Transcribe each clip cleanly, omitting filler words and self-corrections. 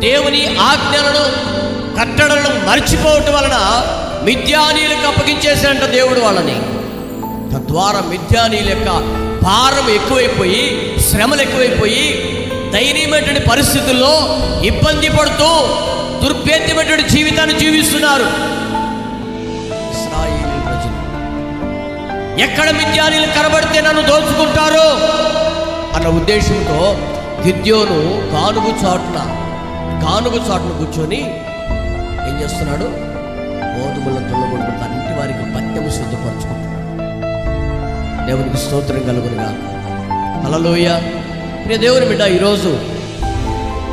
దేవుని ఆజ్ఞలను కట్టడలను మర్చిపోవటం వలన మిద్యానీయులకు అప్పగించేసాడంట దేవుడు వాళ్ళని. తద్వారా మిద్యానీయుల యొక్క భారం ఎక్కువైపోయి, శ్రమలు ఎక్కువైపోయి, దయనీయమైనటువంటి పరిస్థితుల్లో ఇబ్బంది పడుతూ దుర్భేద్యమైనటువంటి జీవితాన్ని జీవిస్తున్నారు ఇశ్రాయేలు ప్రజలు. ఎక్కడ మిద్యానీయులు కనబడితే నన్ను దోచుకుంటారు అన్న ఉద్దేశంతో గిద్యోను గానుగు చాటును కూర్చొని ఏం చేస్తున్నాడు? గోధుమలను తుల్లగొడుకుంటూ అన్నింటి వారికి పత్యము సిద్ధపరచుకుంటున్నాడు. దేవునికి స్తోత్రం కలుగునుగా. హల్లెలూయా. ప్రియ దేవుని బిడ్డ, ఈరోజు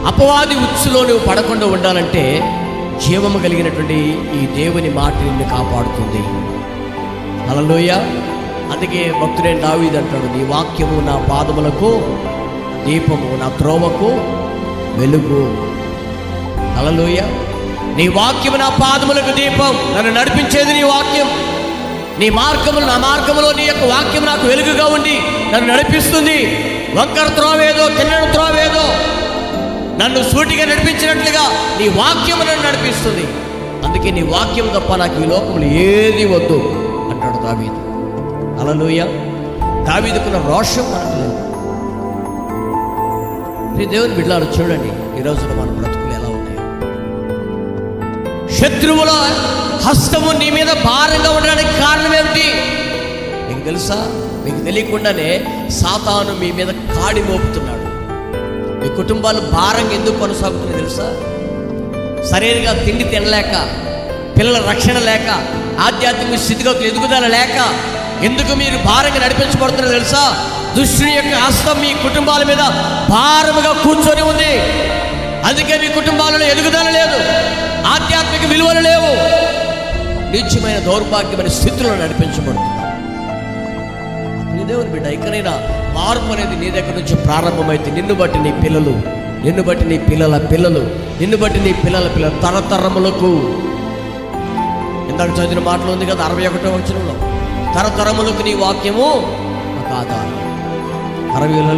అపవాది ఉచ్చులో నువ్వు పడకుండా ఉండాలంటే జీవము కలిగినటువంటి ఈ దేవుని మాట నిన్ను కాపాడుతుంది. హల్లెలూయా. అందుకే భక్తుడైన దావీదు అంటాడు, నీ వాక్యము నా పాదములకు దీపము, నా త్రోవకు వెలుగు. హల్లెలూయా. నీ వాక్యము నా పాదములకు దీపం, నన్ను నడిపించేది నీ వాక్యం. నీ మార్గములు, నా మార్గములో నీ యొక్క వాక్యం నాకు వెలుగుగా ఉండి నన్ను నడిపిస్తుంది. వంకర త్రోవేదో, తిన్నని త్రోవేదో నన్ను సూటిగా నడిపించినట్లుగా నీ వాక్యము నన్ను నడిపిస్తుంది. అందుకే నీ వాక్యం తప్ప నాకు ఈ లోకములు ఏది వద్దు అంటాడు దావీదు. హల్లెలూయా. దావీదుకున్న రోషం మనకు లేదు. ఈ దేవుని బిడ్డలారా, చూడండి ఈ రోజున మన బ్రతుకులు ఎలా ఉన్నాయో. శత్రువుల హస్తము నీ మీద భారంగా ఉండడానికి కారణం ఏమిటి మీకు తెలుసా? మీకు తెలియకుండానే సాతాను మీ మీద కాడి మోపుతున్నాడు. మీ కుటుంబాలు భారంగా ఎందుకు కొనసాగుతున్నాయి తెలుసా? సరైనగా తిండి తినలేక, పిల్లల రక్షణ లేక, ఆధ్యాత్మిక స్థితిగతులు ఎదుగుదల లేక ఎందుకు మీరు భారంగా నడిపించబడుతున్నారు తెలుసా? దుష్టుని యొక్క హస్తం మీ కుటుంబాల మీద భారముగా కూర్చొని ఉంది. అందుకే మీ కుటుంబాలలో ఎదుగుదల లేదు, ఆధ్యాత్మిక విలువలు లేవు, నిత్యమైన దౌర్భాగ్యమైన స్థితిలో నడిపించబడుతున్నారు. దేవుని బిడ్డ, ఇకనైనా మార్పు అనేది నీ దగ్గర నుంచి ప్రారంభమైతే నిన్ను బట్టి నీ పిల్లలు, నిన్ను బట్టి నీ పిల్లల పిల్లలు, నిన్ను బట్టి నీ పిల్లల పిల్లలు తరతరములకు, ఇందాక చదివిన మాటలు ఉంది కదా 61వ వచనంలో, తరతరములకు నీ వాక్యము ఒక ఆధారం. 60